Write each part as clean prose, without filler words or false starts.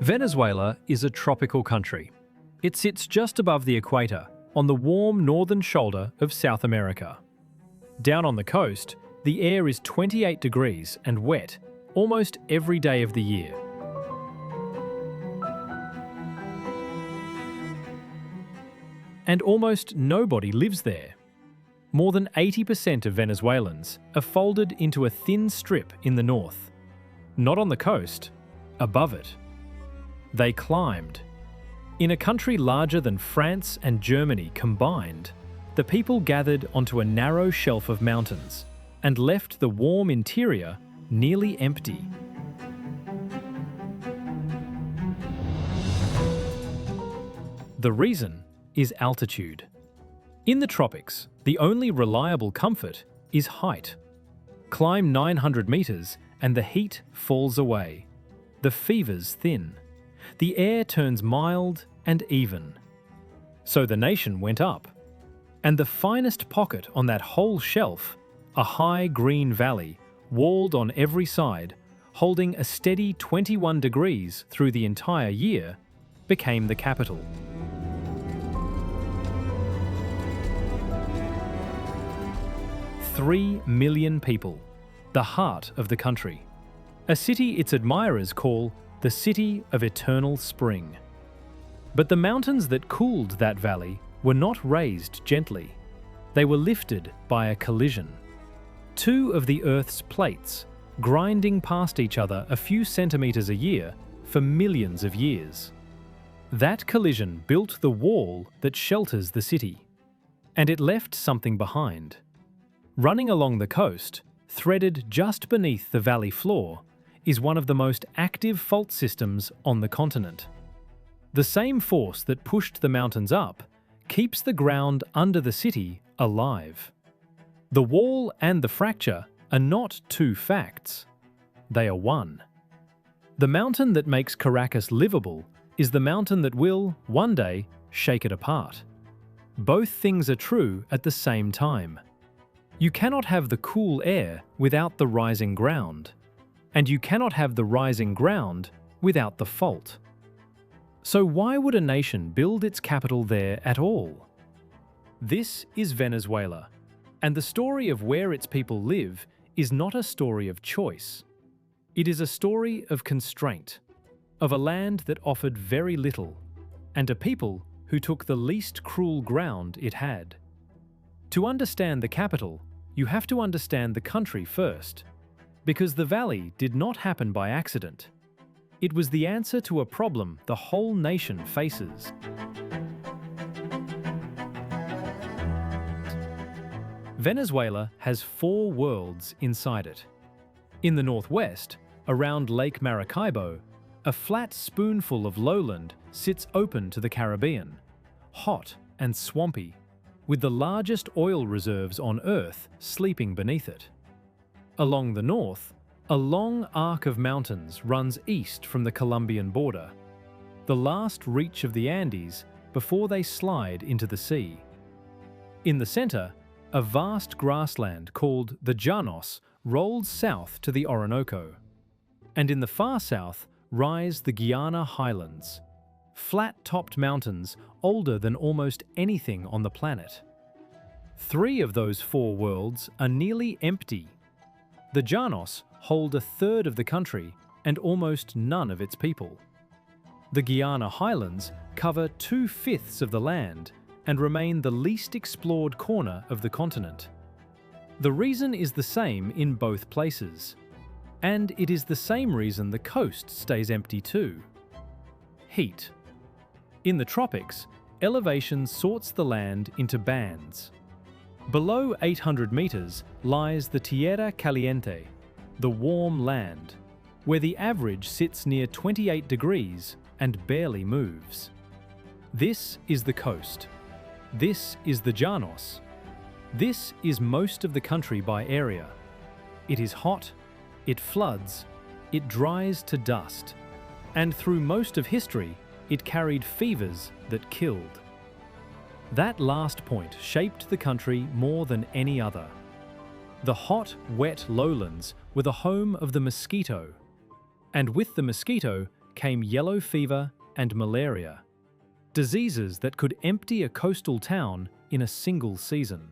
Venezuela is a tropical country. It sits just above the equator, on the warm northern shoulder of South America. Down on the coast, the air is 28 degrees and wet almost every day of the year. And almost nobody lives there. More than 80% of Venezuelans are folded into a thin strip in the north. Not on the coast, above it. They climbed. In a country larger than France and Germany combined, the people gathered onto a narrow shelf of mountains and left the warm interior nearly empty. The reason is altitude. In the tropics, the only reliable comfort is height. Climb 900 meters and the heat falls away. The fever's thin. The air turns mild and even. So the nation went up. And the finest pocket on that whole shelf, a high green valley, walled on every side, holding a steady 21 degrees through the entire year, became the capital. Three million people, the heart of the country. A city its admirers call the City of Eternal Spring. But the mountains that cooled that valley were not raised gently. They were lifted by a collision. Two of the Earth's plates, grinding past each other a few centimeters a year for millions of years. That collision built the wall that shelters the city. And it left something behind. Running along the coast, threaded just beneath the valley floor, is one of the most active fault systems on the continent. The same force that pushed the mountains up keeps the ground under the city alive. The wall and the fracture are not two facts. They are one. The mountain that makes Caracas livable is the mountain that will, one day, shake it apart. Both things are true at the same time. You cannot have the cool air without the rising ground, and you cannot have the rising ground without the fault. So why would a nation build its capital there at all? This is Venezuela, and the story of where its people live is not a story of choice. It is a story of constraint, of a land that offered very little, and a people who took the least cruel ground it had. To understand the capital, you have to understand the country first, because the valley did not happen by accident. It was the answer to a problem the whole nation faces. Venezuela has four worlds inside it. In the northwest, around Lake Maracaibo, a flat spoonful of lowland sits open to the Caribbean, hot and swampy, with the largest oil reserves on Earth sleeping beneath it. Along the north, a long arc of mountains runs east from the Colombian border, the last reach of the Andes before they slide into the sea. In the center, a vast grassland called the Llanos rolls south to the Orinoco. And in the far south rise the Guiana highlands, flat-topped mountains older than almost anything on the planet. Three of those four worlds are nearly empty. The Llanos hold a third of the country and almost none of its people. The Guiana highlands cover 2/5 of the land and remain the least explored corner of the continent. The reason is the same in both places. And it is the same reason the coast stays empty too. Heat. In the tropics, elevation sorts the land into bands. Below 800 meters lies the Tierra Caliente, the warm land, where the average sits near 28 degrees and barely moves. This is the coast. This is the Llanos. This is most of the country by area. It is hot, it floods, it dries to dust, and through most of history, it carried fevers that killed. That last point shaped the country more than any other. The hot, wet lowlands were the home of the mosquito, and with the mosquito came yellow fever and malaria, diseases that could empty a coastal town in a single season.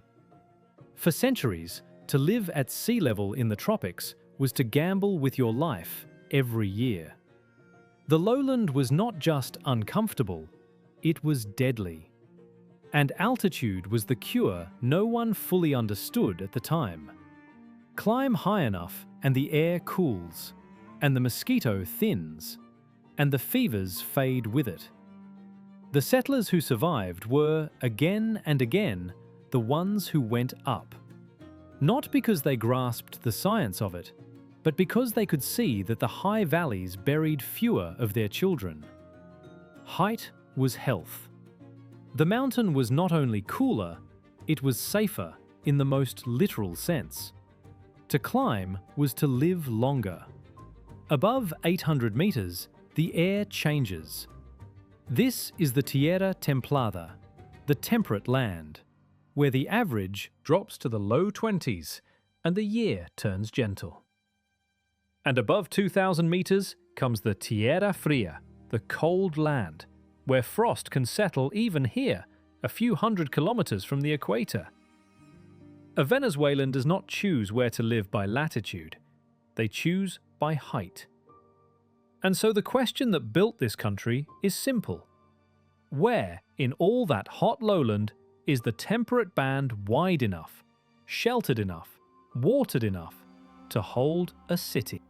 For centuries, to live at sea level in the tropics was to gamble with your life every year. The lowland was not just uncomfortable, it was deadly. And altitude was the cure no one fully understood at the time. Climb high enough and the air cools, and the mosquito thins, and the fevers fade with it. The settlers who survived were, again and again, the ones who went up. Not because they grasped the science of it, but because they could see that the high valleys buried fewer of their children. Height was health. The mountain was not only cooler, it was safer in the most literal sense. To climb was to live longer. Above 800 meters, the air changes. This is the Tierra Templada, the temperate land, where the average drops to the low 20s and the year turns gentle. And above 2,000 meters comes the Tierra Fria, the cold land, where frost can settle even here, a few hundred kilometers from the equator. A Venezuelan does not choose where to live by latitude, they choose by height. And so the question that built this country is simple. Where, in all that hot lowland, is the temperate band wide enough, sheltered enough, watered enough to hold a city?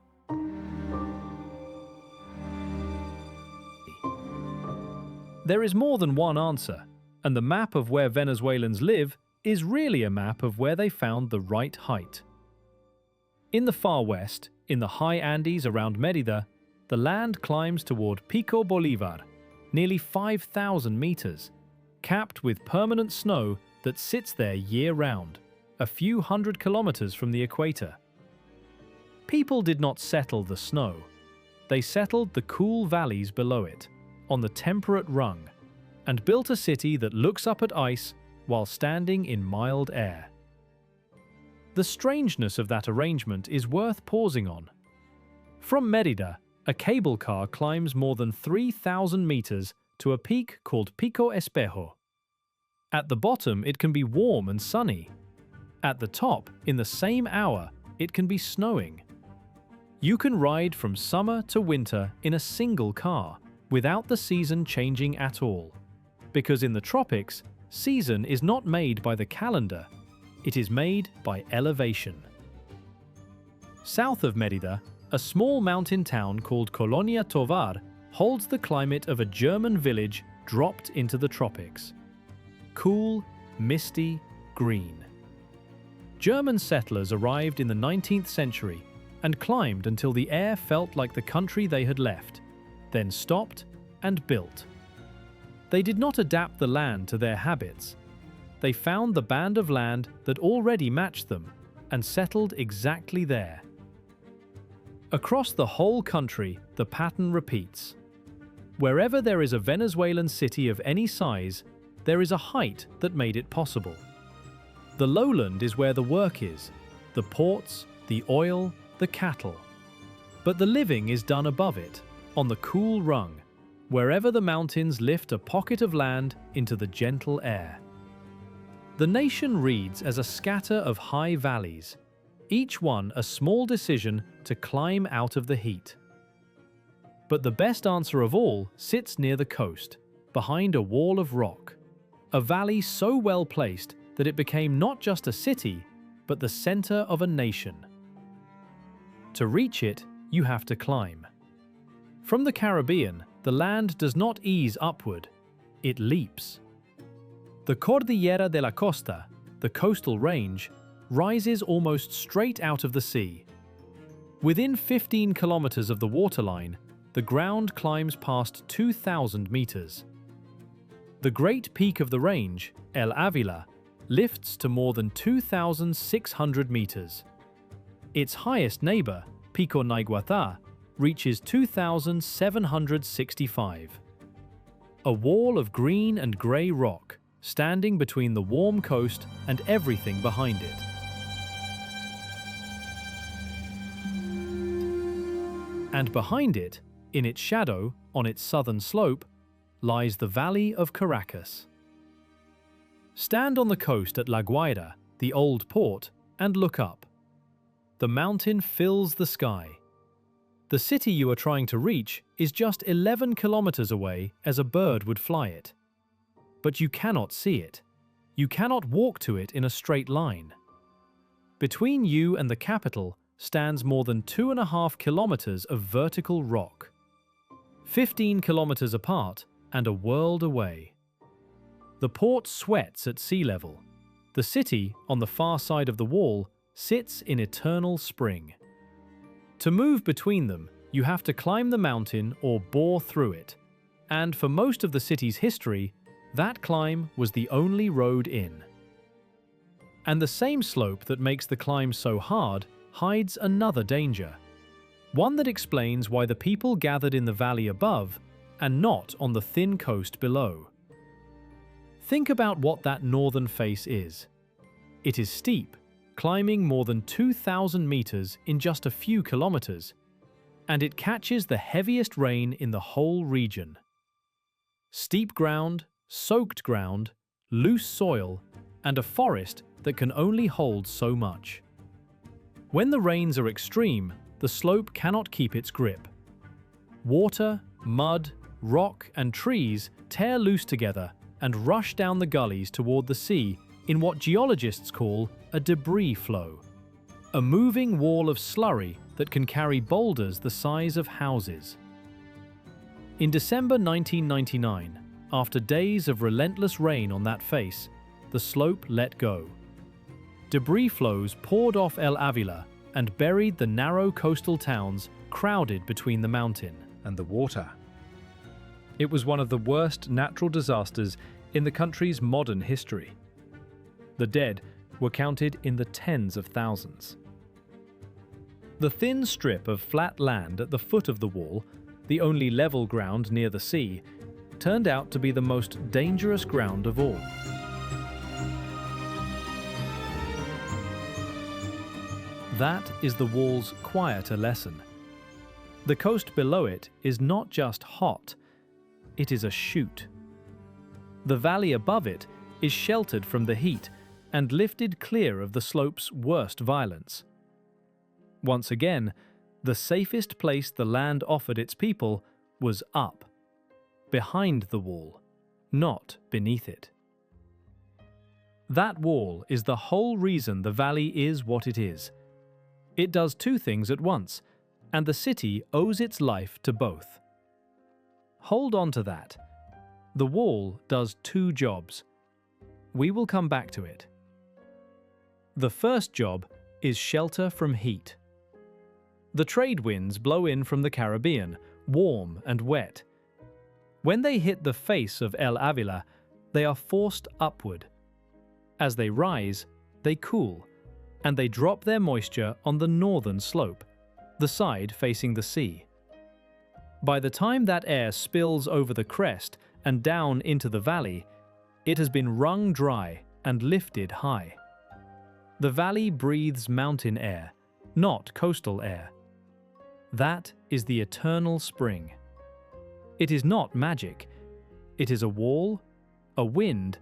There is more than one answer, and the map of where Venezuelans live is really a map of where they found the right height. In the far west, in the high Andes around Mérida, the land climbs toward Pico Bolívar, nearly 5,000 meters, capped with permanent snow that sits there year-round, a few hundred kilometers from the equator. People did not settle the snow. They settled the cool valleys below it, on the temperate rung, and built a city that looks up at ice while standing in mild air. The strangeness of that arrangement is worth pausing on. From Mérida, a cable car climbs more than 3,000 meters to a peak called Pico Espejo. At the bottom, it can be warm and sunny. At the top, in the same hour, it can be snowing. You can ride from summer to winter in a single car, without the season changing at all. Because in the tropics, season is not made by the calendar, it is made by elevation. South of Mérida, a small mountain town called Colonia Tovar holds the climate of a German village dropped into the tropics. Cool, misty, green. German settlers arrived in the 19th century and climbed until the air felt like the country they had left, then stopped and built. They did not adapt the land to their habits. They found the band of land that already matched them and settled exactly there. Across the whole country, the pattern repeats. Wherever there is a Venezuelan city of any size, there is a height that made it possible. The lowland is where the work is, the ports, the oil, the cattle. But the living is done above it, on the cool rung, wherever the mountains lift a pocket of land into the gentle air. The nation reads as a scatter of high valleys, each one a small decision to climb out of the heat. But the best answer of all sits near the coast, behind a wall of rock, a valley so well placed that it became not just a city, but the center of a nation. To reach it, you have to climb. From the Caribbean, the land does not ease upward, it leaps. The Cordillera de la Costa, the coastal range, rises almost straight out of the sea. Within 15 kilometers of the waterline, the ground climbs past 2,000 meters. The great peak of the range, El Ávila, lifts to more than 2,600 meters. Its highest neighbor, Pico Naiguatá, reaches 2,765. A wall of green and grey rock, standing between the warm coast and everything behind it. And behind it, In its shadow, on its southern slope, lies the valley of Caracas. Stand on the coast at La Guaira, the old port, and look up. The mountain fills the sky. The city you are trying to reach is just 11 kilometers away as a bird would fly it. But you cannot see it. You cannot walk to it in a straight line. Between you and the capital stands more than 2.5 kilometers of vertical rock. 15 kilometers apart and a world away. The port sweats at sea level. The city, on the far side of the wall, sits in eternal spring. To move between them, you have to climb the mountain or bore through it. And for most of the city's history, that climb was the only road in. And the same slope that makes the climb so hard hides another danger. One that explains why the people gathered in the valley above and not on the thin coast below. Think about what that northern face is. It is steep, climbing more than 2,000 meters in just a few kilometers, and it catches the heaviest rain in the whole region. Steep ground, soaked ground, loose soil, and a forest that can only hold so much. When the rains are extreme, the slope cannot keep its grip. Water, mud, rock, and trees tear loose together and rush down the gullies toward the sea in what geologists call a debris flow, a moving wall of slurry that can carry boulders the size of houses. In December 1999, after days of relentless rain on that face, the slope let go. Debris flows poured off El Ávila and buried the narrow coastal towns crowded between the mountain and the water. It was one of the worst natural disasters in the country's modern history. The dead were counted in the tens of thousands. The thin strip of flat land at the foot of the wall, the only level ground near the sea, turned out to be the most dangerous ground of all. That is the wall's quieter lesson. The coast below it is not just hot, it is a chute. The valley above it is sheltered from the heat and lifted clear of the slope's worst violence. Once again, the safest place the land offered its people was up, behind the wall, not beneath it. That wall is the whole reason the valley is what it is. It does two things at once, and the city owes its life to both. Hold on to that. The wall does two jobs. We will come back to it. The first job is shelter from heat. The trade winds blow in from the Caribbean, warm and wet. When they hit the face of El Ávila, they are forced upward. As they rise, they cool, and they drop their moisture on the northern slope, the side facing the sea. By the time that air spills over the crest and down into the valley, it has been wrung dry and lifted high. The valley breathes mountain air, not coastal air. That is the eternal spring. It is not magic. It is a wall, a wind,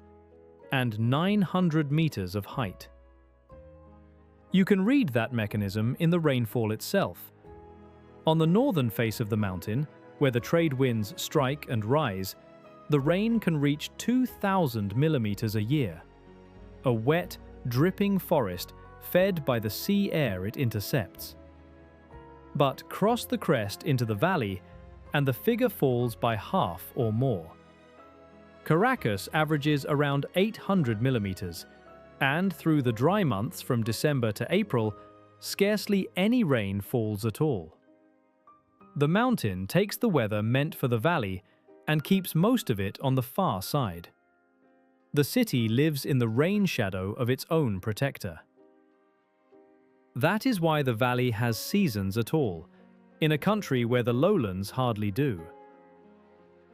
and 900 meters of height. You can read that mechanism in the rainfall itself. On the northern face of the mountain, where the trade winds strike and rise, the rain can reach 2,000 millimeters a year. A wet, dripping forest fed by the sea air it intercepts. But cross the crest into the valley, and the figure falls by half or more. Caracas averages around 800 millimeters, and through the dry months from December to April, scarcely any rain falls at all. The mountain takes the weather meant for the valley and keeps most of it on the far side. The city lives in the rain shadow of its own protector. That is why the valley has seasons at all, in a country where the lowlands hardly do.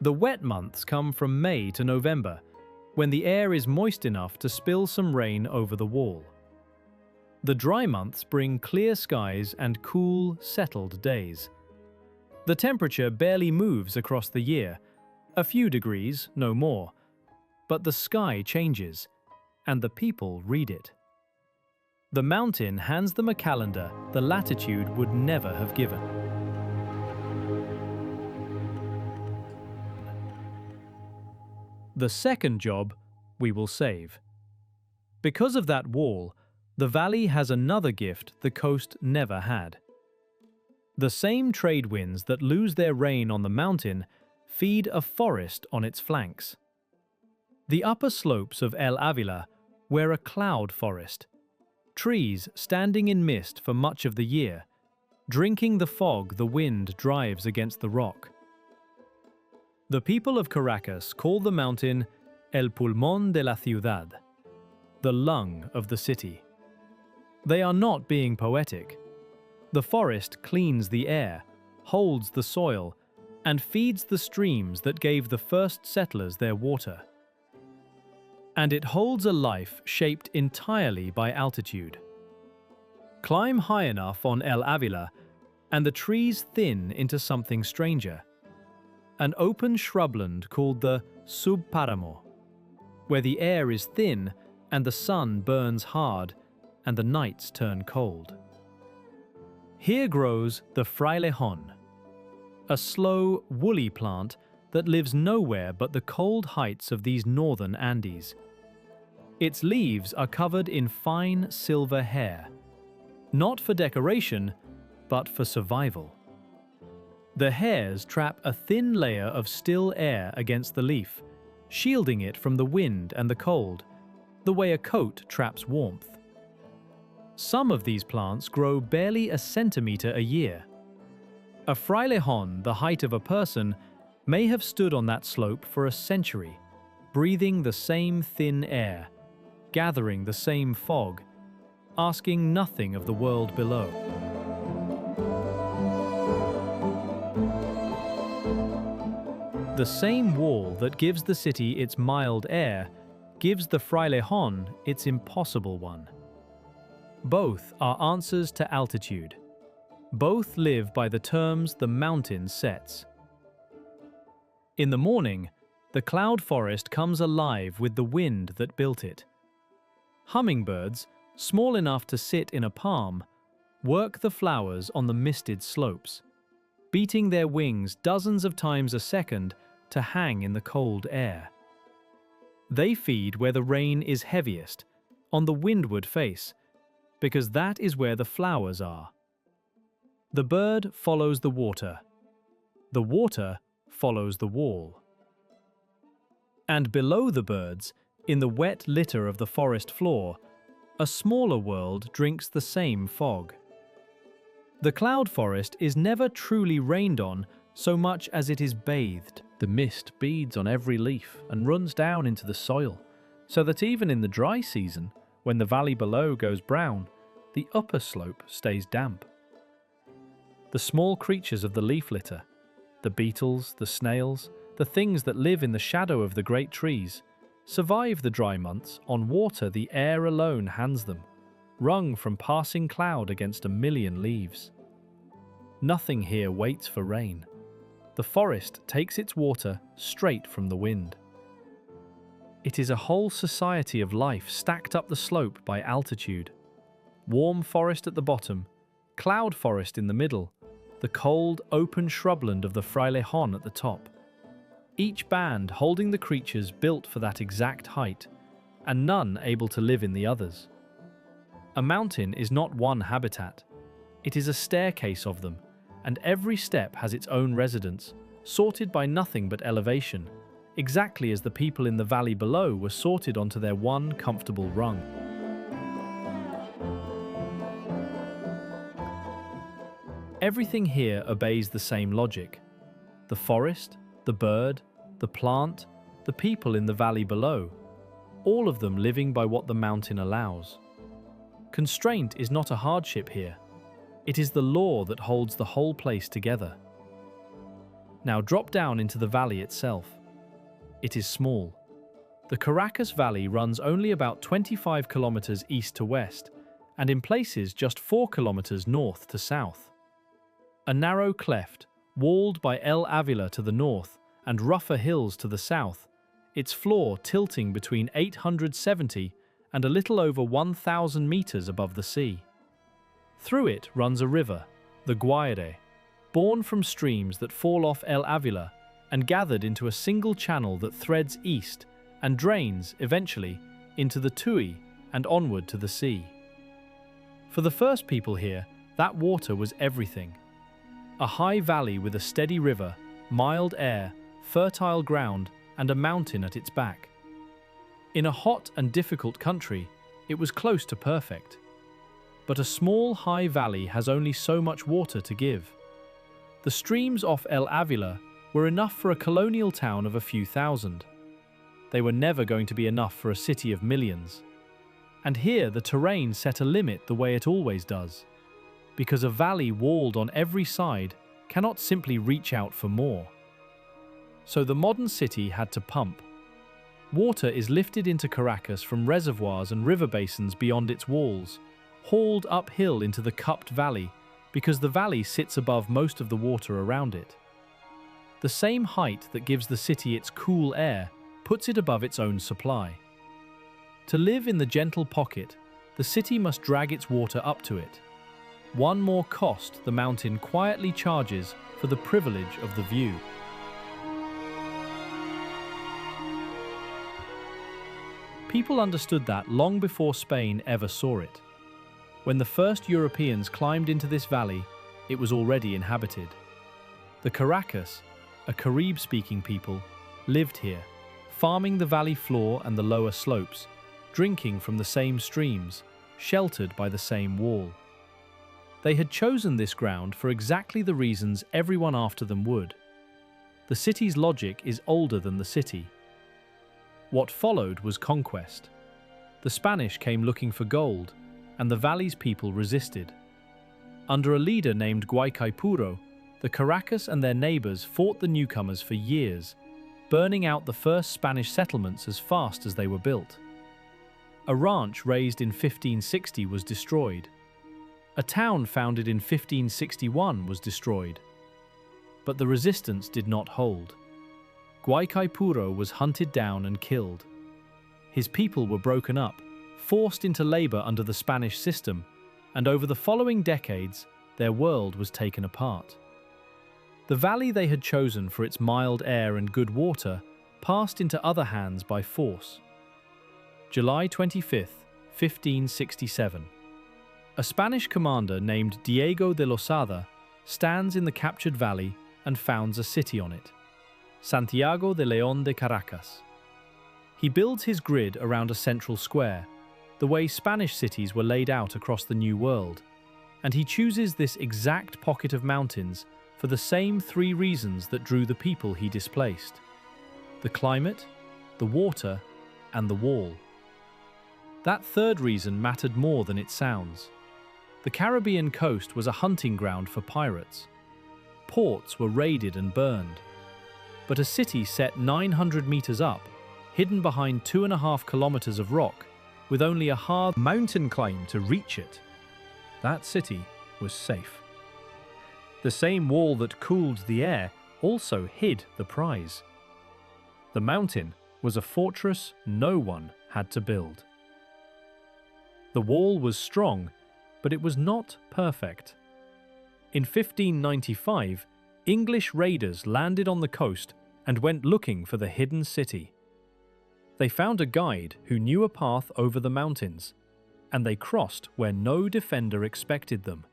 The wet months come from May to November, when the air is moist enough to spill some rain over the wall. The dry months bring clear skies and cool, settled days. The temperature barely moves across the year, a few degrees, no more. But the sky changes, and the people read it. The mountain hands them a calendar the latitude would never have given. The second job we will save. Because of that wall, the valley has another gift the coast never had. The same trade winds that lose their rain on the mountain feed a forest on its flanks. The upper slopes of El Ávila were a cloud forest, trees standing in mist for much of the year, drinking the fog the wind drives against the rock. The people of Caracas call the mountain El Pulmón de la Ciudad, the lung of the city. They are not being poetic. The forest cleans the air, holds the soil, and feeds the streams that gave the first settlers their water. And it holds a life shaped entirely by altitude. Climb high enough on El Ávila, and the trees thin into something stranger. An open shrubland called the subpáramo, where the air is thin and the sun burns hard and the nights turn cold. Here grows the frailejón, a slow, woolly plant that lives nowhere but the cold heights of these northern Andes. Its leaves are covered in fine silver hair, not for decoration, but for survival. The hairs trap a thin layer of still air against the leaf, shielding it from the wind and the cold, the way a coat traps warmth. Some of these plants grow barely a centimeter a year. A frailejón the height of a person may have stood on that slope for a century, breathing the same thin air, gathering the same fog, asking nothing of the world below. The same wall that gives the city its mild air gives the frailejón its impossible one. Both are answers to altitude. Both live by the terms the mountain sets. In the morning, the cloud forest comes alive with the wind that built it. Hummingbirds, small enough to sit in a palm, work the flowers on the misted slopes, beating their wings dozens of times a second to hang in the cold air. They feed where the rain is heaviest, on the windward face, because that is where the flowers are. The bird follows the water. The water follows the wall. And below the birds, in the wet litter of the forest floor, a smaller world drinks the same fog. The cloud forest is never truly rained on so much as it is bathed. The mist beads on every leaf and runs down into the soil, so that even in the dry season, when the valley below goes brown, the upper slope stays damp. The small creatures of the leaf litter, the beetles, the snails, the things that live in the shadow of the great trees, survive the dry months on water the air alone hands them, wrung from passing cloud against a million leaves. Nothing here waits for rain. The forest takes its water straight from the wind. It is a whole society of life stacked up the slope by altitude. Warm forest at the bottom, cloud forest in the middle, the cold, open shrubland of the frailejón at the top. Each band holding the creatures built for that exact height, and none able to live in the others. A mountain is not one habitat. It is a staircase of them, and every step has its own residence, sorted by nothing but elevation, exactly as the people in the valley below were sorted onto their one comfortable rung. Everything here obeys the same logic. The forest, the bird, the plant, the people in the valley below, all of them living by what the mountain allows. Constraint is not a hardship here. It is the law that holds the whole place together. Now drop down into the valley itself. It is small. The Caracas Valley runs only about 25 kilometers east to west, and in places just 4 kilometers north to south. A narrow cleft, walled by El Ávila to the north and rougher hills to the south, its floor tilting between 870 and a little over 1,000 meters above the sea. Through it runs a river, the Guaire, born from streams that fall off El Ávila and gathered into a single channel that threads east and drains, eventually, into the Tepuis and onward to the sea. For the first people here, that water was everything. A high valley with a steady river, mild air, fertile ground, and a mountain at its back. In a hot and difficult country, it was close to perfect. But a small, high valley has only so much water to give. The streams off El Ávila were enough for a colonial town of a few thousand. They were never going to be enough for a city of millions. And here the terrain set a limit the way it always does, because a valley walled on every side cannot simply reach out for more. So the modern city had to pump. Water is lifted into Caracas from reservoirs and river basins beyond its walls, hauled uphill into the cupped valley because the valley sits above most of the water around it. The same height that gives the city its cool air puts it above its own supply. To live in the gentle pocket, the city must drag its water up to it. One more cost the mountain quietly charges for the privilege of the view. People understood that long before Spain ever saw it. When the first Europeans climbed into this valley, it was already inhabited. The Caracas, a Carib-speaking people, lived here, farming the valley floor and the lower slopes, drinking from the same streams, sheltered by the same wall. They had chosen this ground for exactly the reasons everyone after them would. The city's logic is older than the city. What followed was conquest. The Spanish came looking for gold, and the valley's people resisted. Under a leader named Guaycaipuro, the Caracas and their neighbors fought the newcomers for years, burning out the first Spanish settlements as fast as they were built. A ranch raised in 1560 was destroyed. A town founded in 1561 was destroyed. But the resistance did not hold. Guaycaipuro was hunted down and killed. His people were broken up, forced into labor under the Spanish system, and over the following decades, their world was taken apart. The valley they had chosen for its mild air and good water passed into other hands by force. July 25, 1567. A Spanish commander named Diego de Losada stands in the captured valley and founds a city on it, Santiago de León de Caracas. He builds his grid around a central square, the way Spanish cities were laid out across the New World, and he chooses this exact pocket of mountains for the same three reasons that drew the people he displaced: the climate, the water, and the wall. That third reason mattered more than it sounds. The Caribbean coast was a hunting ground for pirates. Ports were raided and burned. But a city set 900 meters up, hidden behind 2.5 kilometers of rock, with only a hard mountain climb to reach it, that city was safe. The same wall that cooled the air also hid the prize. The mountain was a fortress no one had to build. The wall was strong, but it was not perfect. In 1595, English raiders landed on the coast and went looking for the hidden city. They found a guide who knew a path over the mountains, and they crossed where no defender expected them.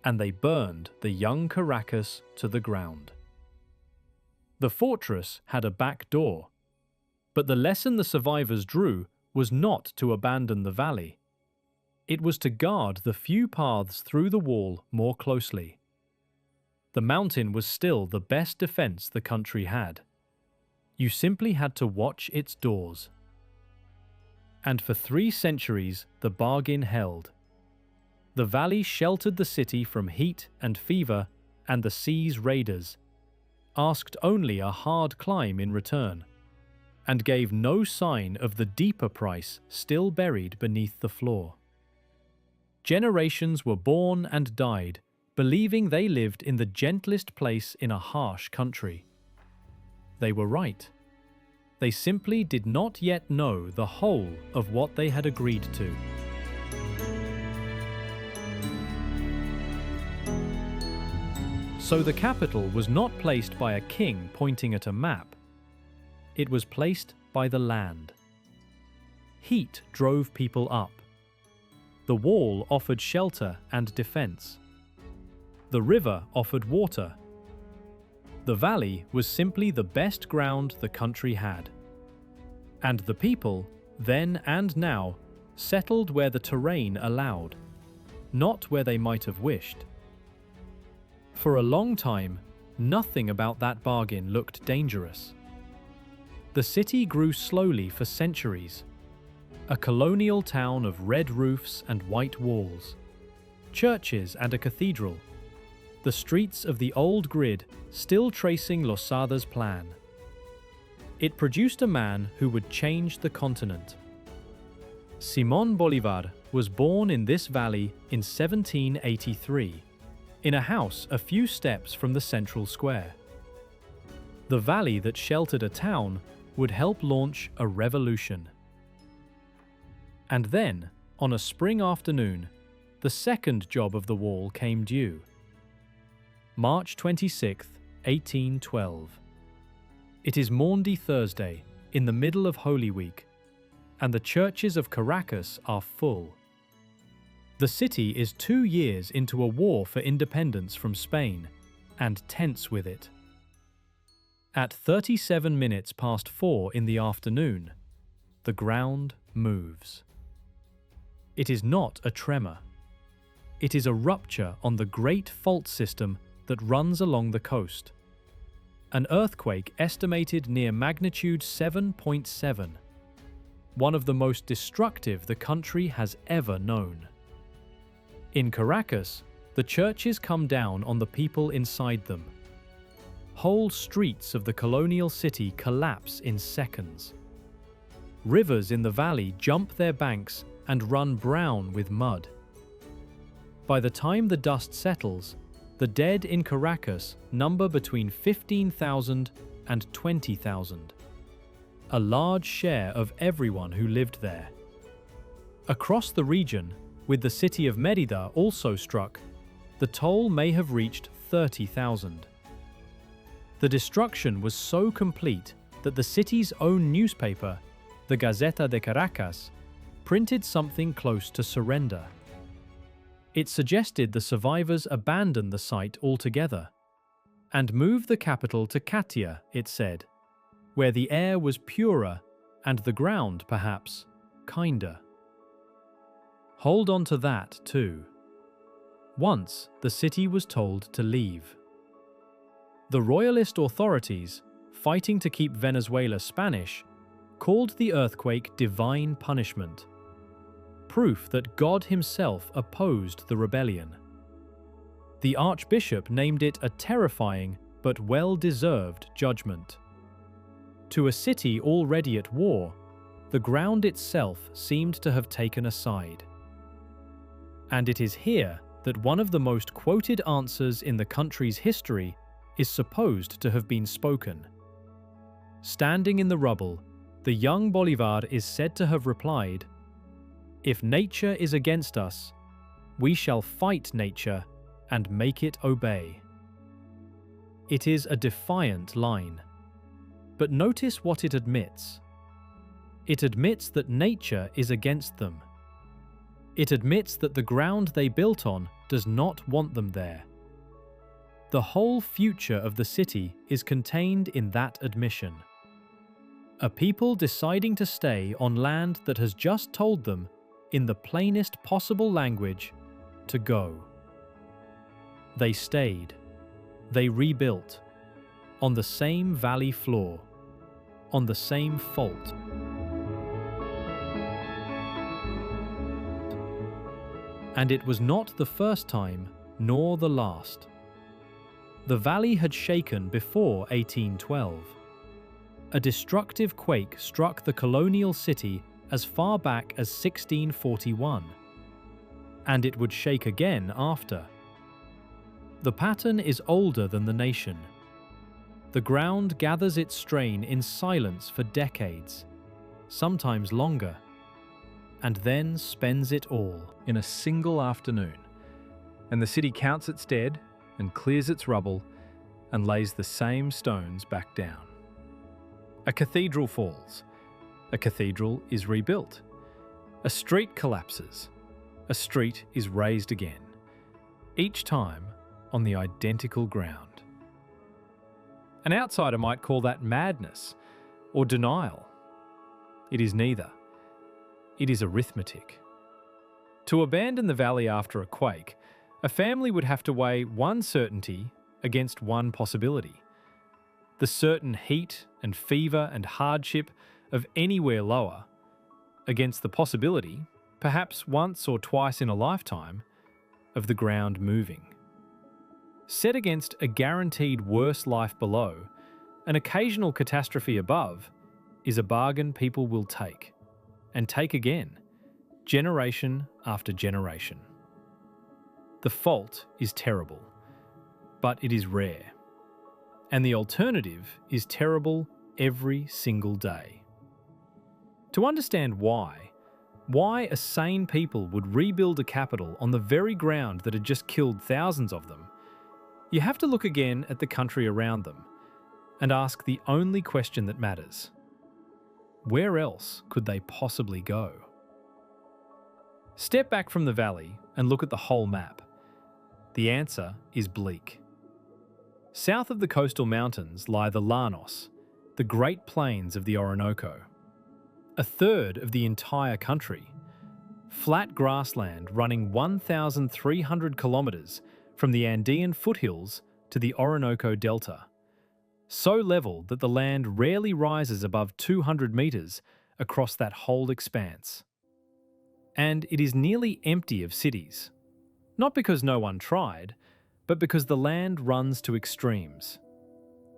And they burned the young Caracas to the ground. The fortress had a back door, but the lesson the survivors drew was not to abandon the valley. It was to guard the few paths through the wall more closely. The mountain was still the best defense the country had. You simply had to watch its doors. And for 3 centuries, the bargain held. The valley sheltered the city from heat and fever and the sea's raiders, asked only a hard climb in return, and gave no sign of the deeper price still buried beneath the floor. Generations were born and died, believing they lived in the gentlest place in a harsh country. They were right. They simply did not yet know the whole of what they had agreed to. So the capital was not placed by a king pointing at a map. It was placed by the land. Heat drove people up. The wall offered shelter and defense. The river offered water. The valley was simply the best ground the country had. And the people, then and now, settled where the terrain allowed, not where they might have wished. For a long time, nothing about that bargain looked dangerous. The city grew slowly for centuries, a colonial town of red roofs and white walls, churches and a cathedral, the streets of the old grid still tracing Losada's plan. It produced a man who would change the continent. Simón Bolívar was born in this valley in 1783, in a house a few steps from the central square. The valley that sheltered a town would help launch a revolution. And then, on a spring afternoon, the second job of the wall came due. March 26, 1812. It is Maundy Thursday, in the middle of Holy Week, and the churches of Caracas are full. The city is 2 years into a war for independence from Spain, and tense with it. At 37 minutes past 4 in the afternoon, the ground moves. It is not a tremor. It is a rupture on the great fault system that runs along the coast. An earthquake estimated near magnitude 7.7, one of the most destructive the country has ever known. In Caracas, the churches come down on the people inside them. Whole streets of the colonial city collapse in seconds. Rivers in the valley jump their banks and run brown with mud. By the time the dust settles, the dead in Caracas number between 15,000 and 20,000, a large share of everyone who lived there. Across the region, with the city of Mérida also struck, the toll may have reached 30,000. The destruction was so complete that the city's own newspaper, the Gaceta de Caracas, printed something close to surrender. It suggested the survivors abandon the site altogether and move the capital to Catia, it said, where the air was purer and the ground, perhaps, kinder. Hold on to that, too. Once, the city was told to leave. The royalist authorities, fighting to keep Venezuela Spanish, called the earthquake divine punishment, proof that God himself opposed the rebellion. The archbishop named it a terrifying but well-deserved judgment. To a city already at war, the ground itself seemed to have taken a side. And it is here that one of the most quoted answers in the country's history is supposed to have been spoken. Standing in the rubble, the young Bolívar is said to have replied, "If nature is against us, we shall fight nature and make it obey." It is a defiant line. But notice what it admits. It admits that nature is against them. It admits that the ground they built on does not want them there. The whole future of the city is contained in that admission. A people deciding to stay on land that has just told them, in the plainest possible language, to go. They stayed. They rebuilt. On the same valley floor. On the same fault. And it was not the first time, nor the last. The valley had shaken before 1812. A destructive quake struck the colonial city as far back as 1641. And it would shake again after. The pattern is older than the nation. The ground gathers its strain in silence for decades, sometimes longer, and then spends it all in a single afternoon. And the city counts its dead and clears its rubble and lays the same stones back down. A cathedral falls. A cathedral is rebuilt. A street collapses. A street is raised again, each time on the identical ground. An outsider might call that madness or denial. It is neither. It is arithmetic. To abandon the valley after a quake, a family would have to weigh one certainty against one possibility. The certain heat and fever and hardship of anywhere lower against the possibility, perhaps once or twice in a lifetime, of the ground moving. Set against a guaranteed worse life below, an occasional catastrophe above is a bargain people will take, and take again, generation after generation. The fault is terrible, but it is rare. And the alternative is terrible every single day. To understand why a sane people would rebuild a capital on the very ground that had just killed thousands of them, you have to look again at the country around them and ask the only question that matters. Where else could they possibly go? Step back from the valley and look at the whole map. The answer is bleak. South of the coastal mountains lie the Llanos, the Great Plains of the Orinoco. A third of the entire country. Flat grassland running 1,300 kilometres from the Andean foothills to the Orinoco Delta. So level that the land rarely rises above 200 metres across that whole expanse. And it is nearly empty of cities. Not because no one tried, but because the land runs to extremes.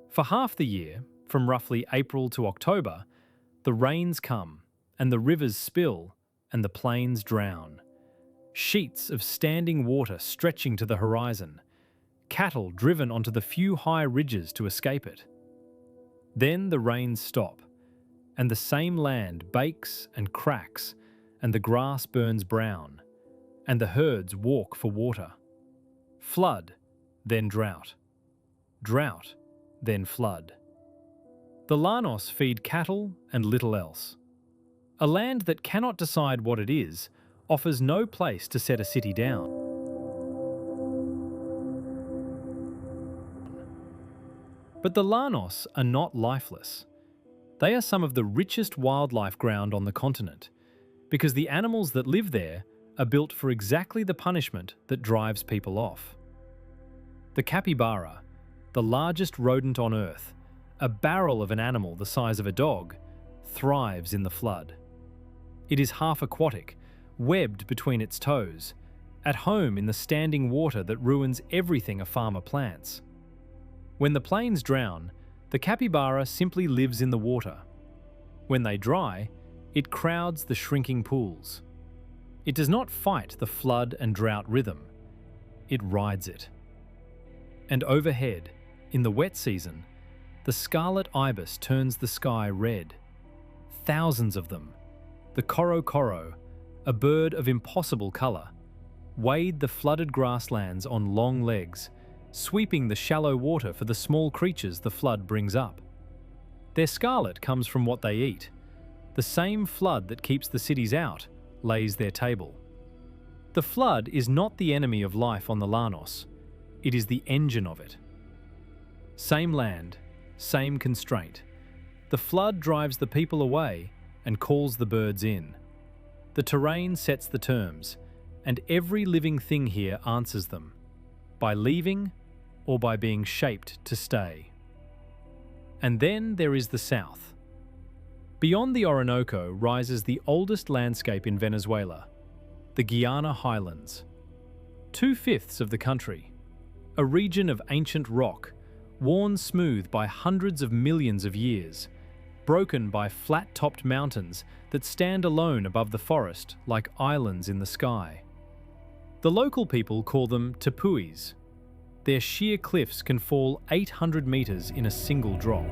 For half the year, from roughly April to October, the rains come, and the rivers spill, and the plains drown. Sheets of standing water stretching to the horizon, cattle driven onto the few high ridges to escape it. Then the rains stop, and the same land bakes and cracks, and the grass burns brown, and the herds walk for water. Flood, then drought. Drought, then flood. The Llanos feed cattle and little else. A land that cannot decide what it is offers no place to set a city down. But the Llanos are not lifeless. They are some of the richest wildlife ground on the continent, because the animals that live there are built for exactly the punishment that drives people off. The capybara, the largest rodent on Earth, a barrel of an animal the size of a dog, thrives in the flood. It is half aquatic, webbed between its toes, at home in the standing water that ruins everything a farmer plants. When the plains drown, the capybara simply lives in the water. When they dry, it crowds the shrinking pools. It does not fight the flood and drought rhythm. It rides it. And overhead, in the wet season, the scarlet ibis turns the sky red. Thousands of them. The koro, a bird of impossible colour, wade the flooded grasslands on long legs, sweeping the shallow water for the small creatures the flood brings up. Their scarlet comes from what they eat. The same flood that keeps the cities out lays their table. The flood is not the enemy of life on the Llanos. It is the engine of it. Same land, same constraint. The flood drives the people away and calls the birds in. The terrain sets the terms, and every living thing here answers them, by leaving or by being shaped to stay. And then there is the south. Beyond the Orinoco rises the oldest landscape in Venezuela, the Guiana Highlands. 2/5 of the country, a region of ancient rock, worn smooth by hundreds of millions of years, broken by flat-topped mountains that stand alone above the forest like islands in the sky. The local people call them tepuis. Their sheer cliffs can fall 800 meters in a single drop.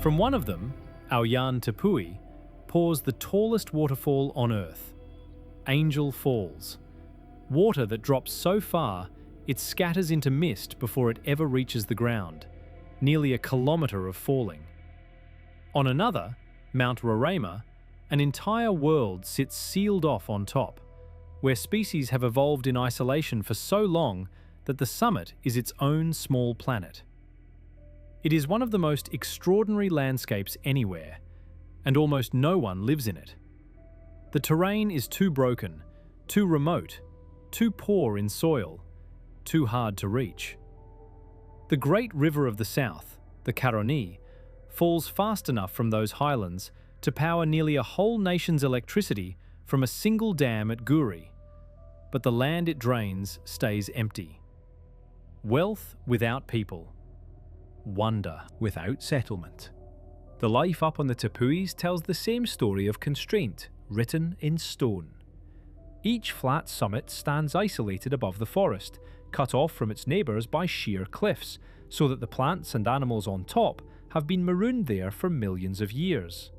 From one of them, our Llanos tepui, pours the tallest waterfall on Earth, Angel Falls. Water that drops so far, it scatters into mist before it ever reaches the ground, nearly a kilometer of falling. On another, Mount Roraima, an entire world sits sealed off on top, where species have evolved in isolation for so long that the summit is its own small planet. It is one of the most extraordinary landscapes anywhere, and almost no one lives in it. The terrain is too broken, too remote, too poor in soil, too hard to reach. The great river of the south, the Caroni, falls fast enough from those highlands to power nearly a whole nation's electricity from a single dam at Guri, but the land it drains stays empty. Wealth without people. Wonder without settlement. The life up on the tepuis tells the same story of constraint, written in stone. Each flat summit stands isolated above the forest, cut off from its neighbours by sheer cliffs, so that the plants and animals on top have been marooned there for millions of years.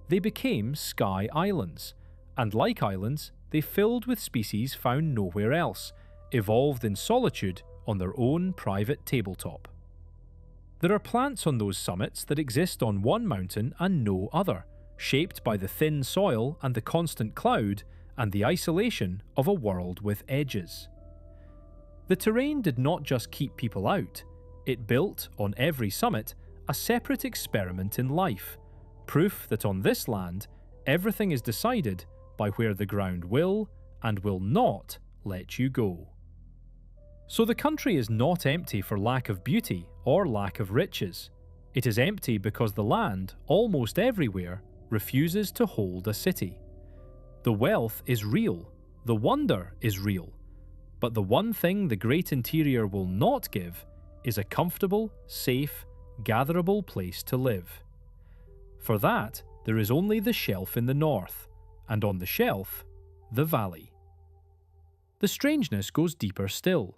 They became sky islands, and like islands, they filled with species found nowhere else, evolved in solitude on their own private tabletop. There are plants on those summits that exist on one mountain and no other, shaped by the thin soil and the constant cloud and the isolation of a world with edges. The terrain did not just keep people out, it built, on every summit, a separate experiment in life, proof that on this land, everything is decided by where the ground will and will not let you go. So the country is not empty for lack of beauty or lack of riches. It is empty because the land, almost everywhere, refuses to hold a city. The wealth is real, the wonder is real, but the one thing the great interior will not give is a comfortable, safe, gatherable place to live. For that, there is only the shelf in the north, and on the shelf, the valley. The strangeness goes deeper still.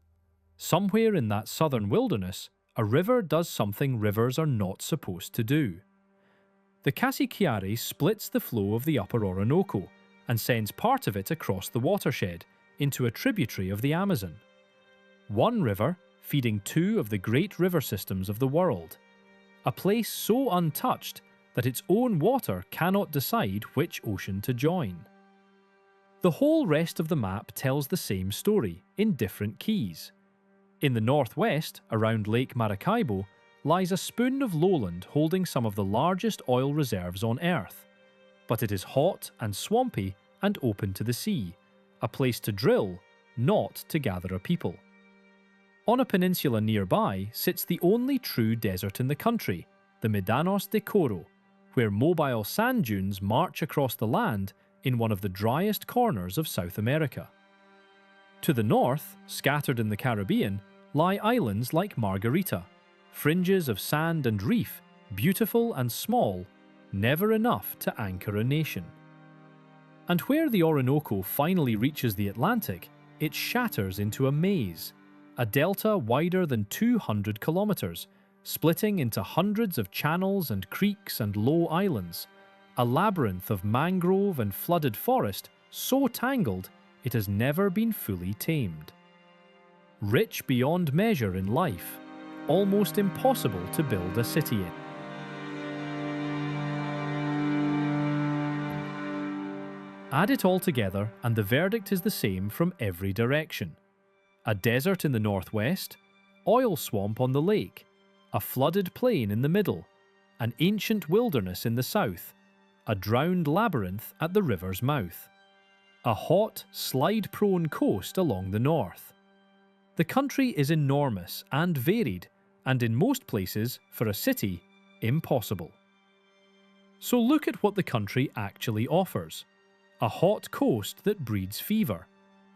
Somewhere in that southern wilderness, a river does something rivers are not supposed to do. The Casiquiare splits the flow of the upper Orinoco and sends part of it across the watershed into a tributary of the Amazon. One river feeding two of the great river systems of the world. A place so untouched that its own water cannot decide which ocean to join. The whole rest of the map tells the same story in different keys. In the northwest, around Lake Maracaibo, lies a spoon of lowland holding some of the largest oil reserves on Earth. But it is hot and swampy and open to the sea, a place to drill, not to gather a people. On a peninsula nearby sits the only true desert in the country, the Médanos de Coro, where mobile sand dunes march across the land in one of the driest corners of South America. To the north, scattered in the Caribbean, lie islands like Margarita, fringes of sand and reef, beautiful and small, never enough to anchor a nation. And where the Orinoco finally reaches the Atlantic, it shatters into a maze, a delta wider than 200 kilometers, splitting into hundreds of channels and creeks and low islands, a labyrinth of mangrove and flooded forest so tangled it has never been fully tamed. Rich beyond measure in life, almost impossible to build a city in. Add it all together and the verdict is the same from every direction. A desert in the northwest, oil swamp on the lake, a flooded plain in the middle, an ancient wilderness in the south, a drowned labyrinth at the river's mouth, a hot, slide-prone coast along the north. The country is enormous and varied, and in most places, for a city, impossible. So look at what the country actually offers. A hot coast that breeds fever,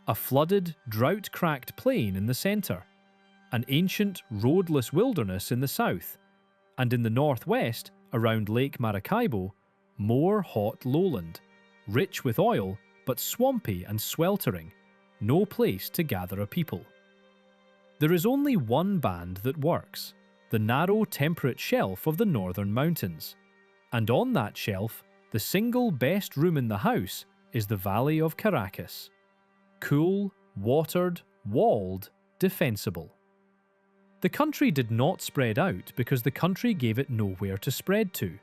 a flooded, drought-cracked plain in the centre, an ancient, roadless wilderness in the south, and in the northwest, around Lake Maracaibo, more hot lowland, rich with oil, but swampy and sweltering, no place to gather a people. There is only one band that works, the narrow temperate shelf of the northern mountains. And on that shelf, the single best room in the house is the valley of Caracas. Cool, watered, walled, defensible. The country did not spread out because the country gave it nowhere to spread to.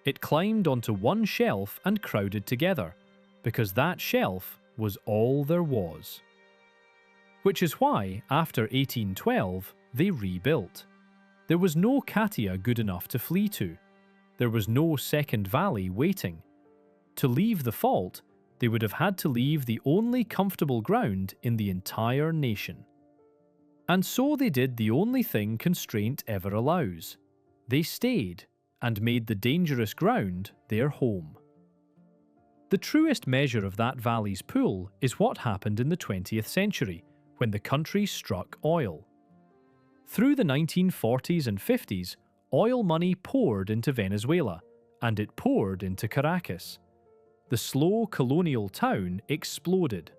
It climbed onto one shelf and crowded together, because that shelf was all there was. Which is why, after 1812, they rebuilt. There was no Katia good enough to flee to. There was no second valley waiting. To leave the fault, they would have had to leave the only comfortable ground in the entire nation. And so they did the only thing constraint ever allows. They stayed and made the dangerous ground their home. The truest measure of that valley's pull is what happened in the 20th century, when the country struck oil. Through the 1940s and 50s, oil money poured into Venezuela, and it poured into Caracas. The slow colonial town exploded.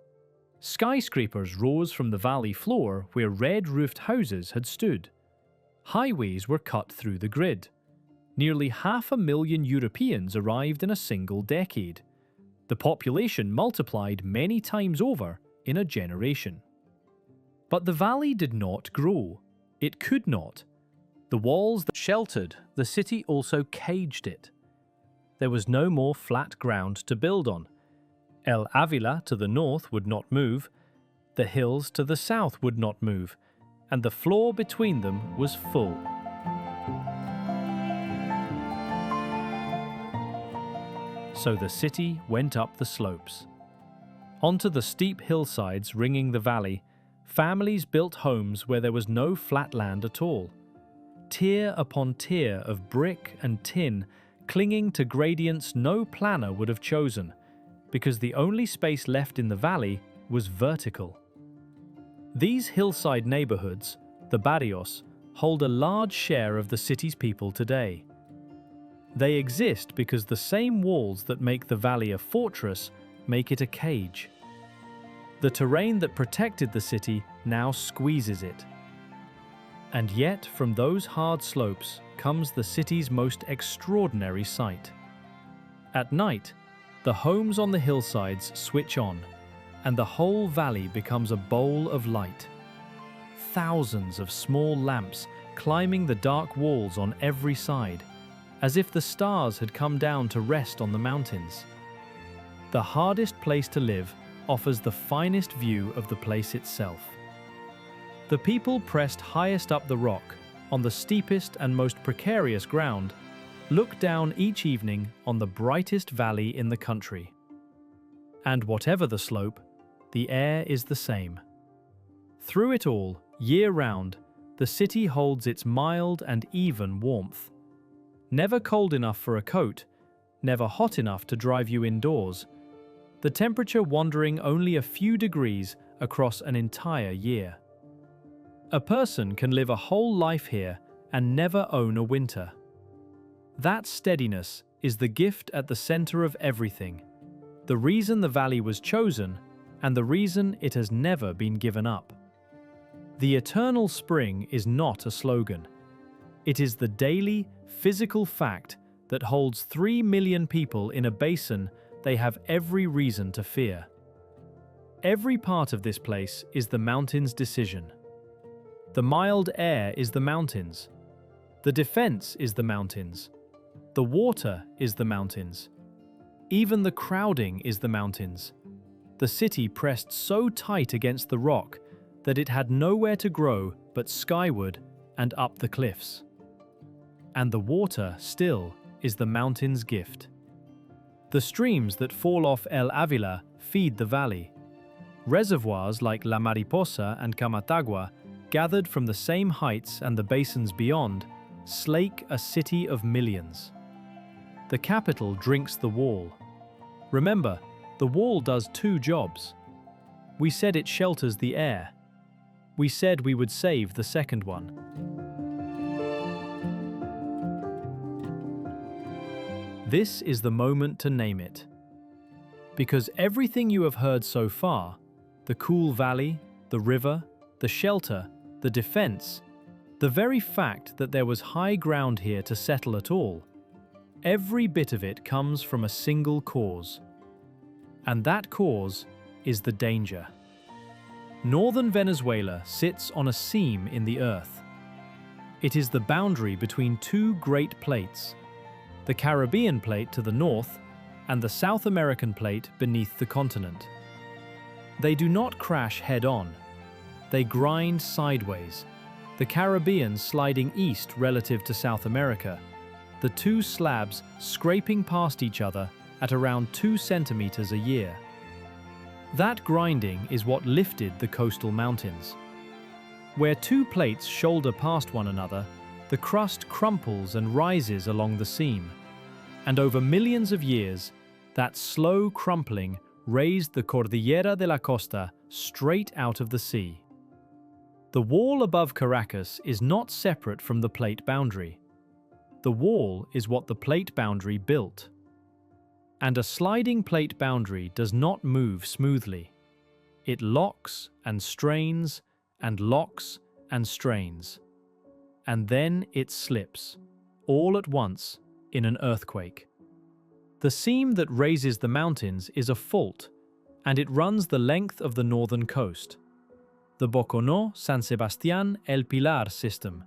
Skyscrapers rose from the valley floor where red-roofed houses had stood. Highways were cut through the grid. Nearly 500,000 Europeans arrived in a single decade. The population multiplied many times over in a generation. But the valley did not grow. It could not. The walls that sheltered the city also caged it. There was no more flat ground to build on. Ávila to the north would not move, the hills to the south would not move, and the floor between them was full. So the city went up the slopes. Onto the steep hillsides ringing the valley, families built homes where there was no flat land at all. Tier upon tier of brick and tin clinging to gradients no planner would have chosen, because the only space left in the valley was vertical. These hillside neighborhoods, the barrios, hold a large share of the city's people today. They exist because the same walls that make the valley a fortress make it a cage. The terrain that protected the city now squeezes it. And yet, from those hard slopes comes the city's most extraordinary sight. At night, the homes on the hillsides switch on, and the whole valley becomes a bowl of light. Thousands of small lamps climbing the dark walls on every side, as if the stars had come down to rest on the mountains. The hardest place to live offers the finest view of the place itself. The people pressed highest up the rock, on the steepest and most precarious ground, look down each evening on the brightest valley in the country. And whatever the slope, the air is the same. Through it all, year-round, the city holds its mild and even warmth. Never cold enough for a coat, never hot enough to drive you indoors. The temperature wandering only a few degrees across an entire year. A person can live a whole life here and never own a winter. That steadiness is the gift at the center of everything, the reason the valley was chosen, and the reason it has never been given up. The eternal spring is not a slogan. It is the daily, physical fact that holds 3 million people in a basin they have every reason to fear. Every part of this place is the mountain's decision. The mild air is the mountains. The defense is the mountains. The water is the mountains. Even the crowding is the mountains. The city pressed so tight against the rock that it had nowhere to grow but skyward and up the cliffs. And the water still is the mountain's gift. The streams that fall off Ávila feed the valley. Reservoirs like La Mariposa and Camatagua, gathered from the same heights and the basins beyond, slake a city of millions. The capital drinks the wall. Remember, the wall does 2 jobs. We said it shelters the air. We said we would save the second one. This is the moment to name it. Because everything you have heard so far, the cool valley, the river, the shelter, the defense, the very fact that there was high ground here to settle at all, every bit of it comes from a single cause. And that cause is the danger. Northern Venezuela sits on a seam in the earth. It is the boundary between two great plates, the Caribbean plate to the north and the South American plate beneath the continent. They do not crash head-on. They grind sideways, the Caribbean sliding east relative to South America, the two slabs scraping past each other at around 2 centimeters a year. That grinding is what lifted the coastal mountains. Where two plates shoulder past one another, the crust crumples and rises along the seam. And over millions of years, that slow crumpling raised the Cordillera de la Costa straight out of the sea. The wall above Caracas is not separate from the plate boundary. The wall is what the plate boundary built. And a sliding plate boundary does not move smoothly. It locks and strains and locks and strains. And then it slips, all at once, in an earthquake. The seam that raises the mountains is a fault, and it runs the length of the northern coast. The Boconó-San Sebastián-El Pilar system,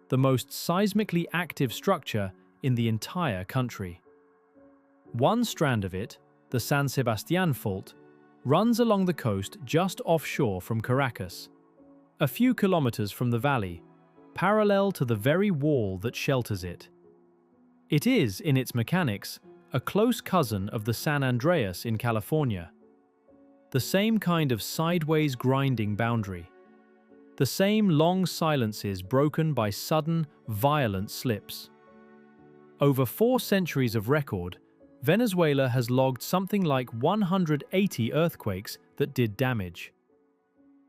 the most seismically active structure in the entire country. One strand of it, the San Sebastián Fault, runs along the coast just offshore from Caracas, a few kilometers from the valley, parallel to the very wall that shelters it. It is, in its mechanics, a close cousin of the San Andreas in California. The same kind of sideways grinding boundary. The same long silences broken by sudden, violent slips. Over 4 centuries of record, Venezuela has logged something like 180 earthquakes that did damage.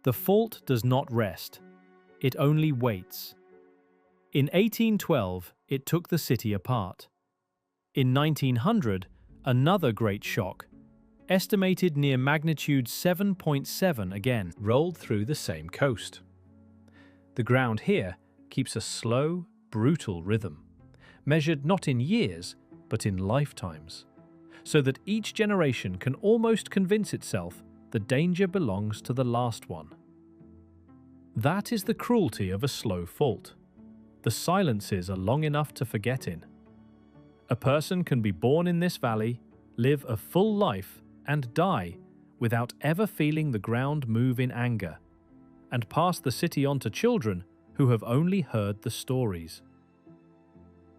The fault does not rest. It only waits. In 1812, it took the city apart. In 1900, another great shock, estimated near magnitude 7.7 again, rolled through the same coast. The ground here keeps a slow, brutal rhythm, measured not in years, but in lifetimes, so that each generation can almost convince itself the danger belongs to the last one. That is the cruelty of a slow fault. The silences are long enough to forget in. A person can be born in this valley, live a full life, and die without ever feeling the ground move in anger, and pass the city on to children who have only heard the stories.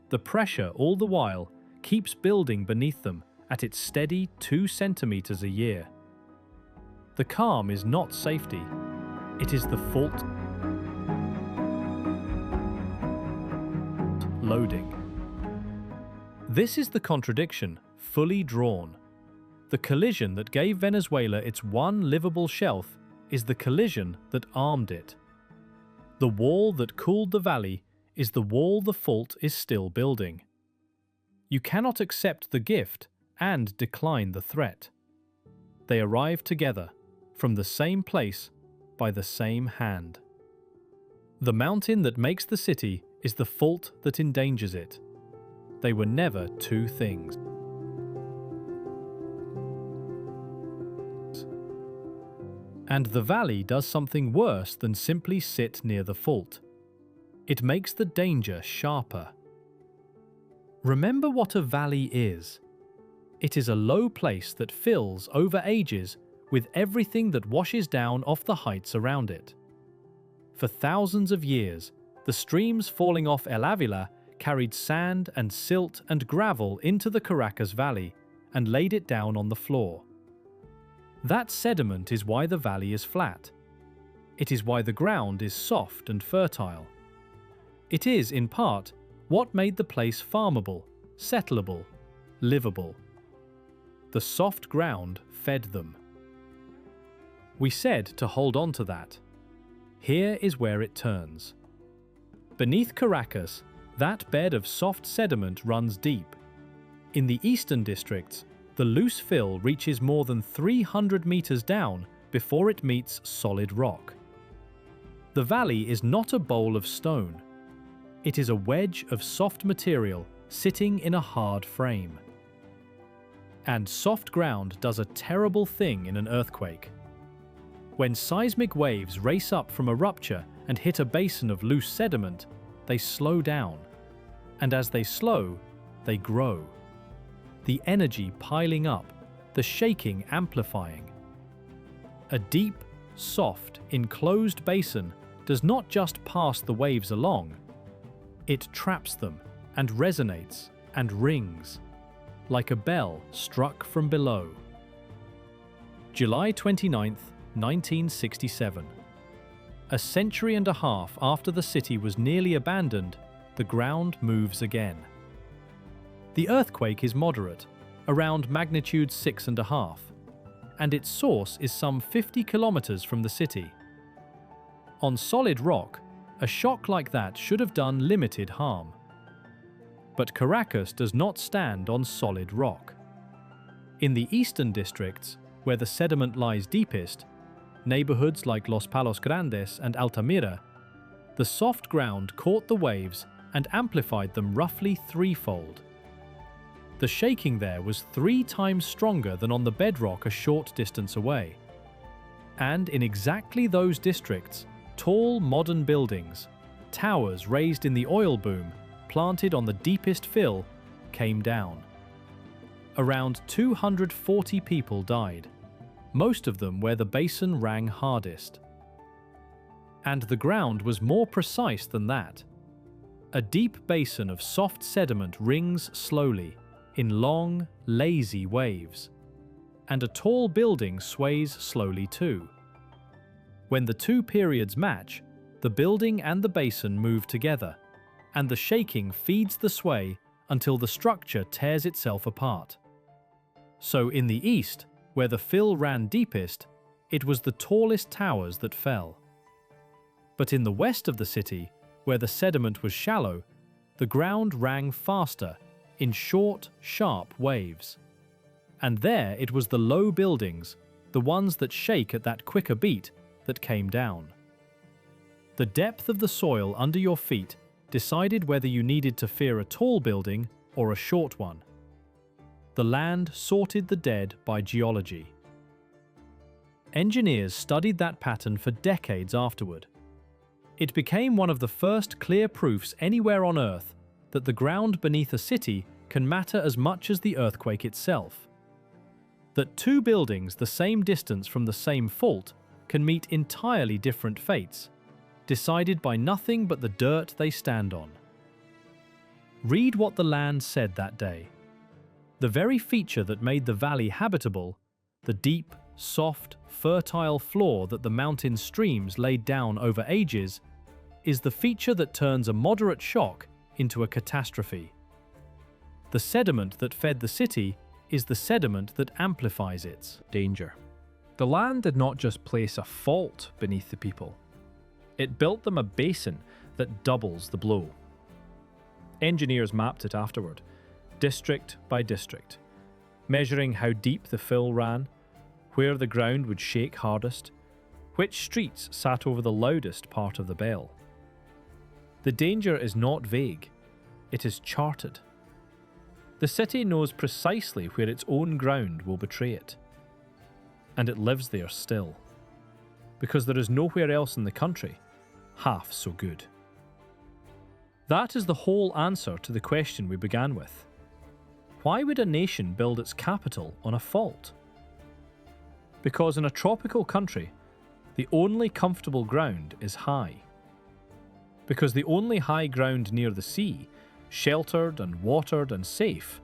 The pressure all the while keeps building beneath them at its steady 2 centimeters a year. The calm is not safety, it is the fault loading. This is the contradiction, fully drawn. The collision that gave Venezuela its one livable shelf is the collision that armed it. The wall that cooled the valley is the wall the fault is still building. You cannot accept the gift and decline the threat. They arrive together, from the same place, by the same hand. The mountain that makes the city is the fault that endangers it. They were never two things. And the valley does something worse than simply sit near the fault. It makes the danger sharper. Remember what a valley is. It is a low place that fills over ages with everything that washes down off the heights around it. For thousands of years, the streams falling off El Ávila carried sand and silt and gravel into the Caracas Valley and laid it down on the floor. That sediment is why the valley is flat. It is why the ground is soft and fertile. It is, in part, what made the place farmable, settleable, livable. The soft ground fed them. We said to hold on to that. Here is where it turns. Beneath Caracas, that bed of soft sediment runs deep. In the eastern districts, the loose fill reaches more than 300 meters down before it meets solid rock. The valley is not a bowl of stone. It is a wedge of soft material sitting in a hard frame. And soft ground does a terrible thing in an earthquake. When seismic waves race up from a rupture and hit a basin of loose sediment, they slow down. And as they slow, they grow. The energy piling up, the shaking amplifying. A deep, soft, enclosed basin does not just pass the waves along. It traps them and resonates and rings, like a bell struck from below. July 29th, 1967. A century and a half after the city was nearly abandoned, the ground moves again. The earthquake is moderate, around magnitude 6.5, and its source is some 50 kilometers from the city. On solid rock, a shock like that should have done limited harm. But Caracas does not stand on solid rock. In the eastern districts, where the sediment lies deepest, neighborhoods like Los Palos Grandes and Altamira, the soft ground caught the waves and amplified them roughly threefold. The shaking there was 3 times stronger than on the bedrock a short distance away. And in exactly those districts, tall modern buildings, towers raised in the oil boom, planted on the deepest fill, came down. Around 240 people died, most of them where the basin rang hardest. And the ground was more precise than that. A deep basin of soft sediment rings slowly, in long, lazy waves, and a tall building sways slowly too. When the two periods match, the building and the basin move together, and the shaking feeds the sway until the structure tears itself apart. So in the east, where the fill ran deepest, it was the tallest towers that fell. But in the west of the city, where the sediment was shallow, the ground rang faster, in short, sharp waves. And there it was the low buildings, the ones that shake at that quicker beat, that came down. The depth of the soil under your feet decided whether you needed to fear a tall building or a short one. The land sorted the dead by geology. Engineers studied that pattern for decades afterward. It became one of the first clear proofs anywhere on Earth that the ground beneath a city can matter as much as the earthquake itself. That two buildings the same distance from the same fault can meet entirely different fates, decided by nothing but the dirt they stand on. Read what the land said that day. The very feature that made the valley habitable, the deep, soft, fertile floor that the mountain streams laid down over ages, is the feature that turns a moderate shock into a catastrophe. The sediment that fed the city is the sediment that amplifies its danger. The land did not just place a fault beneath the people. It built them a basin that doubles the blow. Engineers mapped it afterward, district by district, measuring how deep the fill ran, where the ground would shake hardest, which streets sat over the loudest part of the bell. The danger is not vague, it is charted. The city knows precisely where its own ground will betray it. And it lives there still, because there is nowhere else in the country half so good. That is the whole answer to the question we began with. Why would a nation build its capital on a fault? Because in a tropical country, the only comfortable ground is high. Because the only high ground near the sea, sheltered and watered and safe,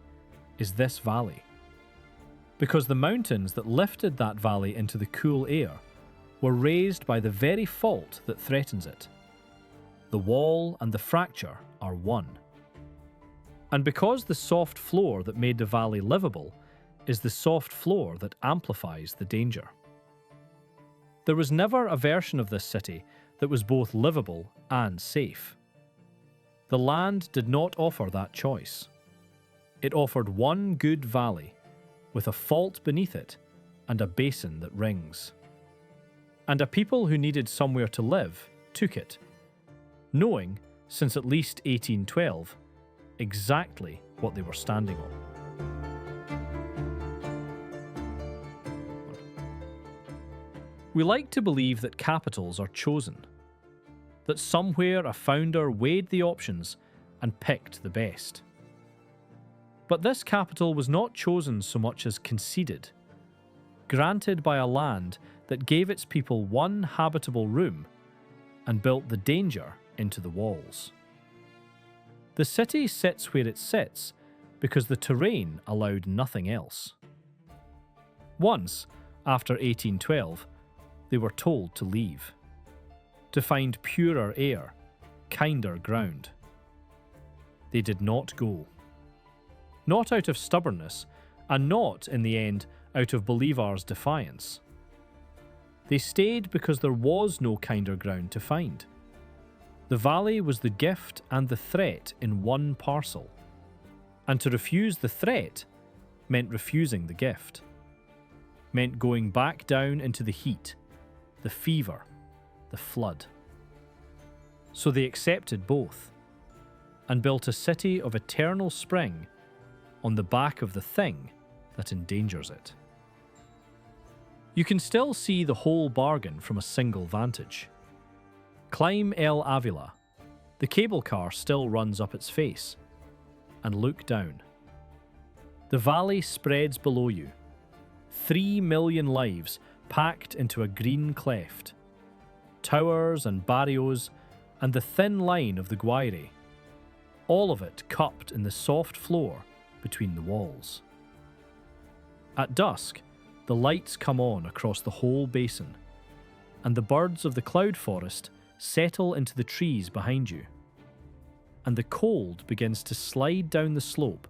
is this valley. Because the mountains that lifted that valley into the cool air were raised by the very fault that threatens it. The wall and the fracture are one. And because the soft floor that made the valley livable is the soft floor that amplifies the danger. There was never a version of this city that was both livable and safe. The land did not offer that choice. It offered one good valley, with a fault beneath it and a basin that rings. And a people who needed somewhere to live took it, knowing, since at least 1812, exactly what they were standing on. We like to believe that capitals are chosen, that somewhere a founder weighed the options and picked the best. But this capital was not chosen so much as conceded, granted by a land that gave its people one habitable room and built the danger into the walls. The city sits where it sits because the terrain allowed nothing else. Once, after 1812, they were told to leave, to find purer air, kinder ground. They did not go. Not out of stubbornness, and not, in the end, out of Bolivar's defiance. They stayed because there was no kinder ground to find. The valley was the gift and the threat in one parcel, and to refuse the threat meant refusing the gift, meant going back down into the heat, the fever, the flood. So they accepted both, and built a city of eternal spring on the back of the thing that endangers it. You can still see the whole bargain from a single vantage. Climb El Ávila, the cable car still runs up its face, and look down. The valley spreads below you, 3 million lives packed into a green cleft, towers and barrios and the thin line of the Guaire, all of it cupped in the soft floor between the walls. At dusk, the lights come on across the whole basin, and the birds of the cloud forest settle into the trees behind you, and the cold begins to slide down the slope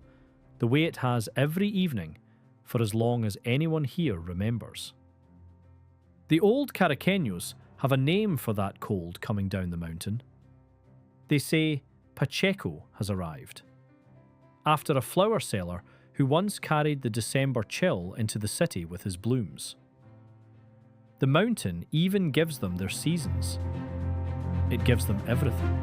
the way it has every evening for as long as anyone here remembers. The old Caraqueños have a name for that cold coming down the mountain. They say Pacheco has arrived, after a flower seller who once carried the December chill into the city with his blooms. The mountain even gives them their seasons. It gives them everything.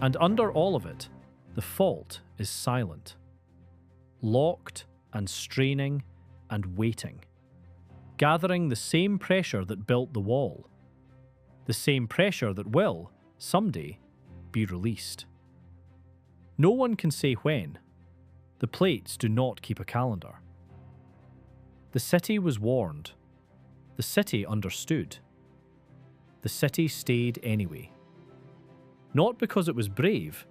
And under all of it, the fault is silent, locked and straining and waiting, gathering the same pressure that built the wall, the same pressure that will, someday, be released. No one can say when. The plates do not keep a calendar. The city was warned. The city understood. The city stayed anyway. Not because it was brave,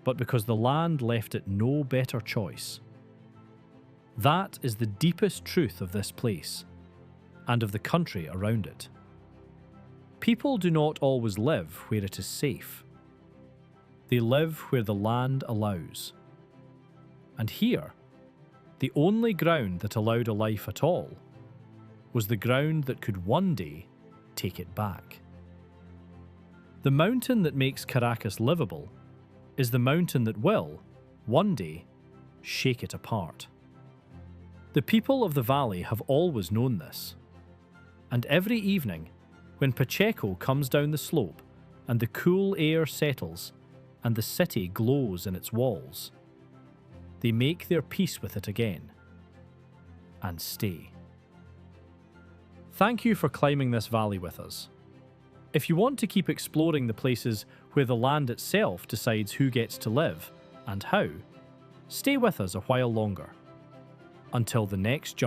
but because the land left it no better choice. That is the deepest truth of this place, and of the country around it. People do not always live where it is safe. They live where the land allows. And here, the only ground that allowed a life at all was the ground that could one day take it back. The mountain that makes Caracas livable is the mountain that will, one day, shake it apart. The people of the valley have always known this. And every evening, when Pacheco comes down the slope and the cool air settles and the city glows in its walls, they make their peace with it again and stay. Thank you for climbing this valley with us. If you want to keep exploring the places where the land itself decides who gets to live and how, stay with us a while longer. Until the next journey.